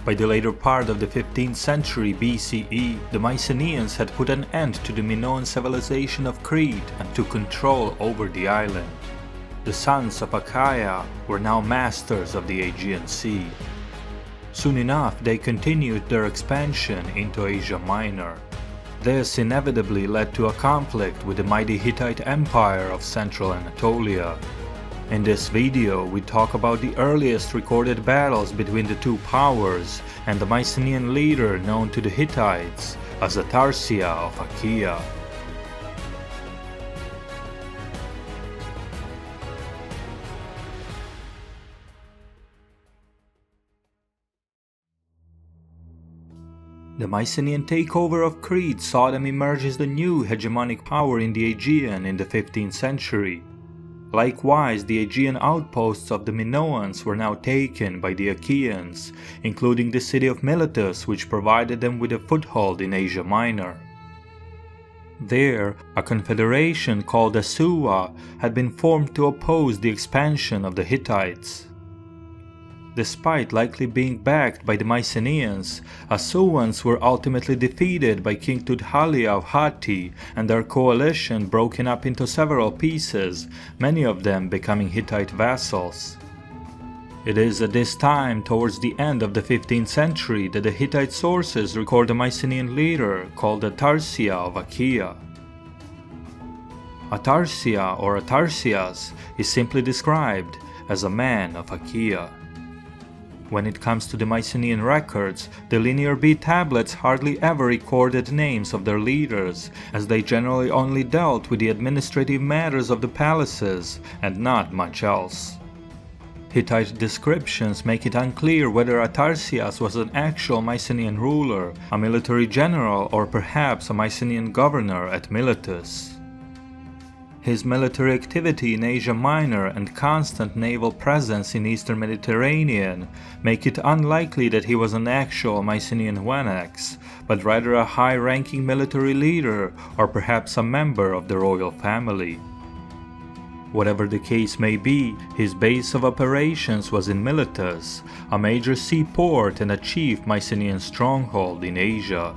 By the later part of the 15th century BCE, the Mycenaeans had put an end to the Minoan civilization of Crete and took control over the island. The sons of Achaia were now masters of the Aegean Sea. Soon enough, they continued their expansion into Asia Minor. This inevitably led to a conflict with the mighty Hittite Empire of Central Anatolia. In this video, we talk about the earliest recorded battles between the two powers and the Mycenaean leader known to the Hittites as Attarsiya of Ahhiya. The Mycenaean takeover of Crete saw them emerge as the new hegemonic power in the Aegean in the 15th century. Likewise, the Aegean outposts of the Minoans were now taken by the Achaeans, including the city of Miletus, which provided them with a foothold in Asia Minor. There, a confederation called Assuwa had been formed to oppose the expansion of the Hittites. Despite likely being backed by the Mycenaeans, Assuans were ultimately defeated by King Tudhalia of Hatti and their coalition broken up into several pieces, many of them becoming Hittite vassals. It is at this time, towards the end of the 15th century, that the Hittite sources record a Mycenaean leader called Attarsiya of Ahhiya. Attarsiya or Attarsias is simply described as a man of Ahhiya. When it comes to the Mycenaean records, the Linear B tablets hardly ever recorded names of their leaders, as they generally only dealt with the administrative matters of the palaces and not much else. Hittite descriptions make it unclear whether Attarsias was an actual Mycenaean ruler, a military general, or perhaps a Mycenaean governor at Miletus. His military activity in Asia Minor and constant naval presence in Eastern Mediterranean make it unlikely that he was an actual Mycenaean Wanax, but rather a high-ranking military leader or perhaps a member of the royal family. Whatever the case may be, his base of operations was in Miletus, a major seaport and a chief Mycenaean stronghold in Asia.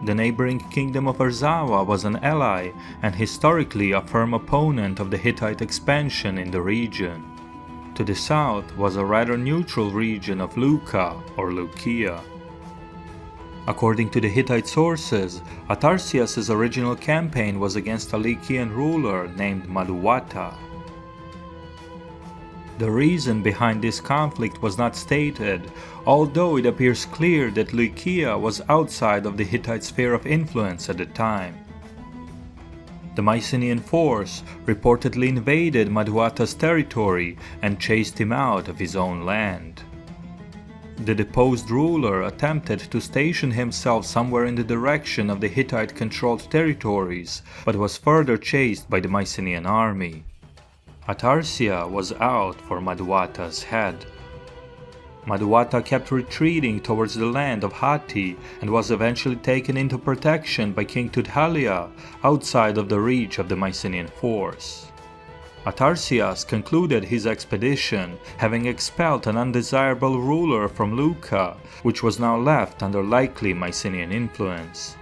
The neighboring kingdom of Arzawa was an ally and historically a firm opponent of the Hittite expansion in the region. To the south was a rather neutral region of Luca or Lucia. According to the Hittite sources, Attarsias' original campaign was against a Lycian ruler named Madduwatta. The reason behind this conflict was not stated, although it appears clear that Lycia was outside of the Hittite sphere of influence at the time. The Mycenaean force reportedly invaded Madduwatta's territory and chased him out of his own land. The deposed ruler attempted to station himself somewhere in the direction of the Hittite-controlled territories, but was further chased by the Mycenaean army. Attarsiya was out for Madduwatta's head. Madduwatta kept retreating towards the land of Hatti and was eventually taken into protection by King Tudhalia outside of the reach of the Mycenaean force. Attarsias concluded his expedition, having expelled an undesirable ruler from Luca, which was now left under likely Mycenaean influence.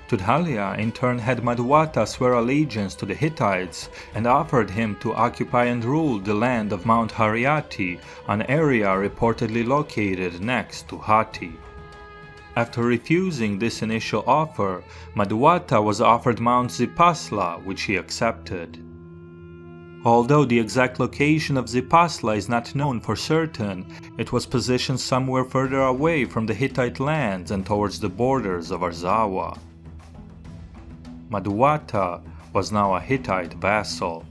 Tudhalia in turn had Madduwatta swear allegiance to the Hittites and offered him to occupy and rule the land of Mount Hariati, an area reportedly located next to Hatti. After refusing this initial offer, Madduwatta was offered Mount Zippasla, which he accepted. Although the exact location of Zippasla is not known for certain, it was positioned somewhere further away from the Hittite lands and towards the borders of Arzawa. Madduwatta was now a Hittite vassal.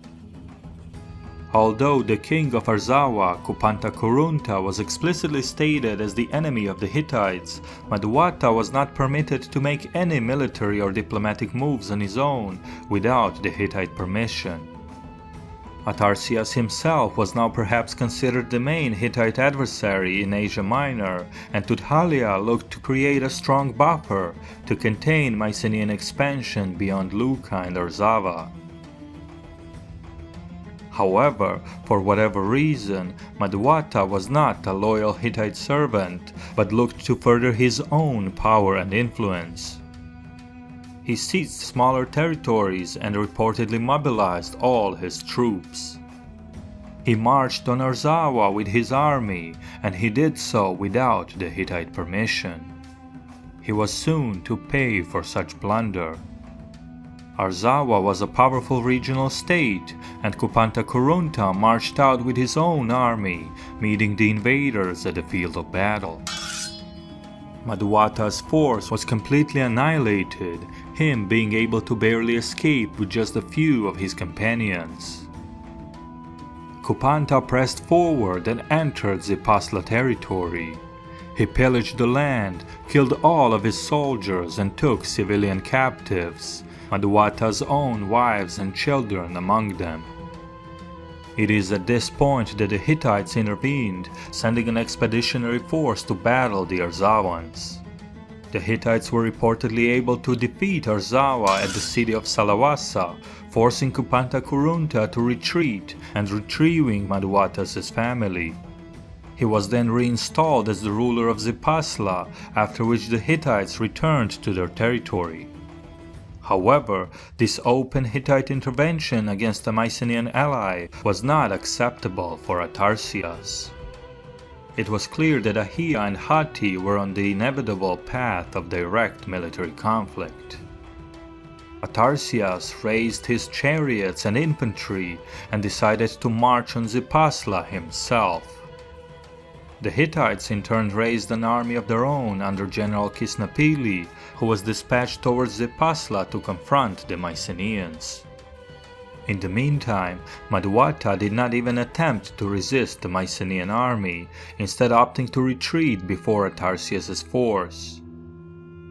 Although the king of Arzawa, Kupanta Kurunta, was explicitly stated as the enemy of the Hittites, Madduwatta was not permitted to make any military or diplomatic moves on his own without the Hittite permission. Attarsias himself was now perhaps considered the main Hittite adversary in Asia Minor, and Tudhalia looked to create a strong buffer to contain Mycenaean expansion beyond Luca and Arzawa. However, for whatever reason, Madduwatta was not a loyal Hittite servant, but looked to further his own power and influence. He seized smaller territories and reportedly mobilized all his troops. He marched on Arzawa with his army, and he did so without the Hittite permission. He was soon to pay for such plunder. Arzawa was a powerful regional state, and Kupanta Kurunta marched out with his own army, meeting the invaders at the field of battle. Madduwatta's force was completely annihilated, him being able to barely escape with just a few of his companions. Kupanta pressed forward and entered Zippasla territory. He pillaged the land, killed all of his soldiers, and took civilian captives, Madduwatta's own wives and children among them. It is at this point that the Hittites intervened, sending an expeditionary force to battle the Arzawans. The Hittites were reportedly able to defeat Arzawa at the city of Salawassa, forcing Kupanta Kurunta to retreat and retrieving Madduwatta's family. He was then reinstalled as the ruler of Zippasla, after which the Hittites returned to their territory. However, this open Hittite intervention against a Mycenaean ally was not acceptable for Attarsias. It was clear that Ahhiya and Hatti were on the inevitable path of direct military conflict. Attarsias raised his chariots and infantry and decided to march on Zippasla himself. The Hittites in turn raised an army of their own under General Kisnapili, who was dispatched towards Zippasla to confront the Mycenaeans. In the meantime, Madduwatta did not even attempt to resist the Mycenaean army, instead opting to retreat before Attarsias' force.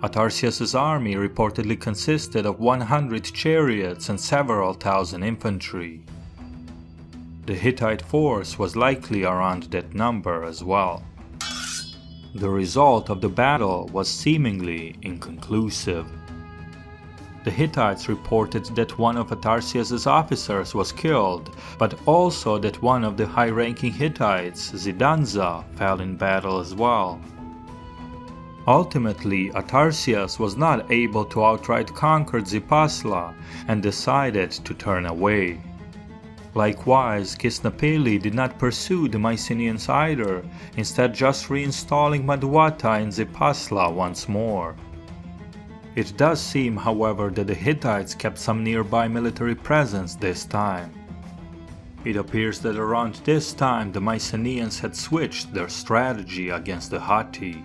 Attarsias' army reportedly consisted of 100 chariots and several thousand infantry. The Hittite force was likely around that number as well. The result of the battle was seemingly inconclusive. The Hittites reported that one of Attarsias' officers was killed, but also that one of the high-ranking Hittites, Zidanza, fell in battle as well. Ultimately, Attarsias was not able to outright conquer Zippasla and decided to turn away. Likewise, Kisnapili did not pursue the Mycenaeans either, instead just reinstalling Madduwatta in Zippasla once more. It does seem, however, that the Hittites kept some nearby military presence this time. It appears that around this time the Mycenaeans had switched their strategy against the Hatti.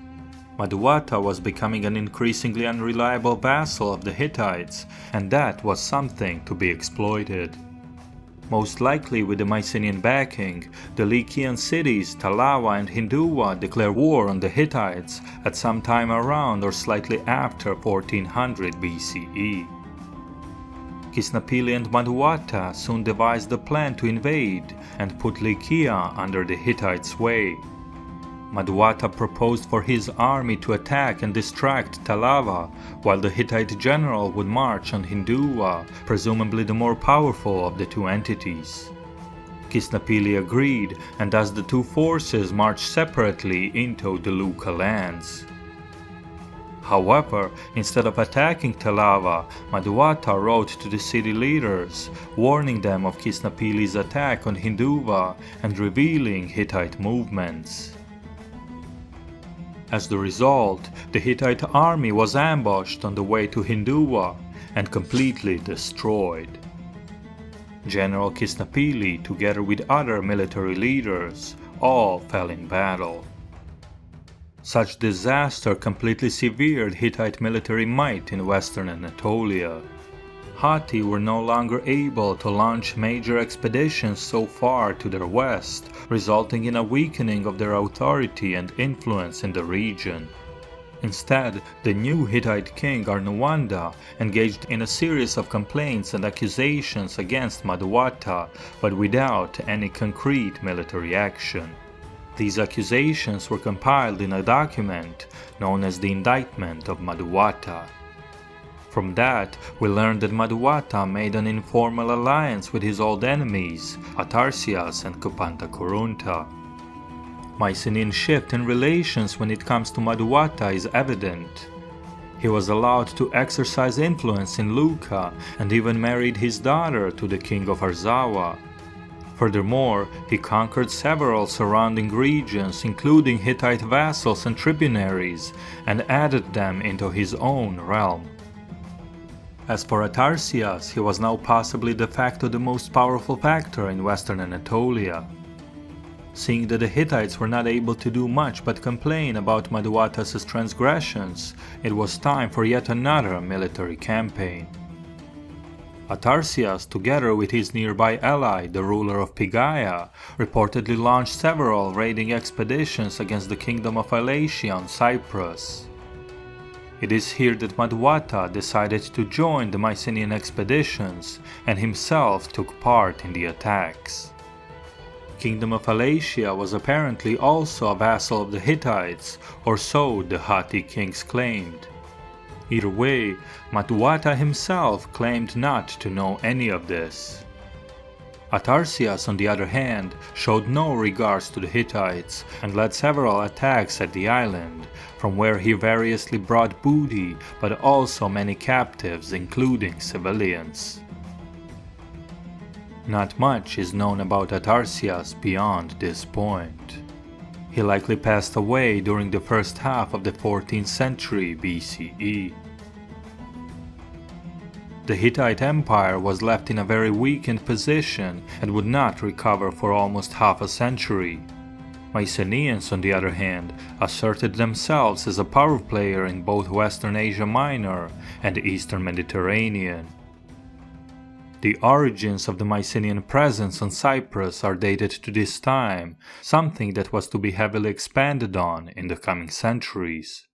Madduwatta was becoming an increasingly unreliable vassal of the Hittites, and that was something to be exploited. Most likely with the Mycenaean backing, the Lycian cities Talawa and Hinduwa declare war on the Hittites at some time around or slightly after 1400 BCE. Kisnapili and Madduwatta soon devised a plan to invade and put Lycia under the Hittites' sway. Madduwatta proposed for his army to attack and distract Talawa, while the Hittite general would march on Hinduwa, presumably the more powerful of the two entities. Kisnapili agreed, and thus the two forces marched separately into the Luca lands. However, instead of attacking Talawa, Madduwatta wrote to the city leaders, warning them of Kisnapili's attack on Hinduwa and revealing Hittite movements. As the result, the Hittite army was ambushed on the way to Hinduwa and completely destroyed. General Kisnapili, together with other military leaders, all fell in battle. Such disaster completely severed Hittite military might in western Anatolia. Hatti were no longer able to launch major expeditions so far to their west, resulting in a weakening of their authority and influence in the region. Instead, the new Hittite king Arnuwanda engaged in a series of complaints and accusations against Madduwatta, but without any concrete military action. These accusations were compiled in a document known as the Indictment of Madduwatta. From that, we learned that Madduwatta made an informal alliance with his old enemies, Attarsiya and Kurunta. Mycenaean shift in relations when it comes to Madduwatta is evident. He was allowed to exercise influence in Lucca and even married his daughter to the king of Arzawa. Furthermore, he conquered several surrounding regions, including Hittite vassals and tribunaries, and added them into his own realm. As for Attarsiya, he was now possibly de facto the most powerful factor in western Anatolia. Seeing that the Hittites were not able to do much but complain about Madduwatta's transgressions, it was time for yet another military campaign. Attarsiya, together with his nearby ally, the ruler of Pegaia, reportedly launched several raiding expeditions against the kingdom of Ahhiya on Cyprus. It is here that Madduwatta decided to join the Mycenaean expeditions and himself took part in the attacks. Kingdom of Ahhiya was apparently also a vassal of the Hittites, or so the Hatti kings claimed. Either way, Madduwatta himself claimed not to know any of this. Attarsiya, on the other hand, showed no regards to the Hittites and led several attacks at the island, from where he variously brought booty but also many captives, including civilians. Not much is known about Attarsiya beyond this point. He likely passed away during the first half of the 14th century BCE. The Hittite Empire was left in a very weakened position and would not recover for almost half a century. Mycenaeans, on the other hand, asserted themselves as a power player in both Western Asia Minor and the Eastern Mediterranean. The origins of the Mycenaean presence on Cyprus are dated to this time, something that was to be heavily expanded on in the coming centuries.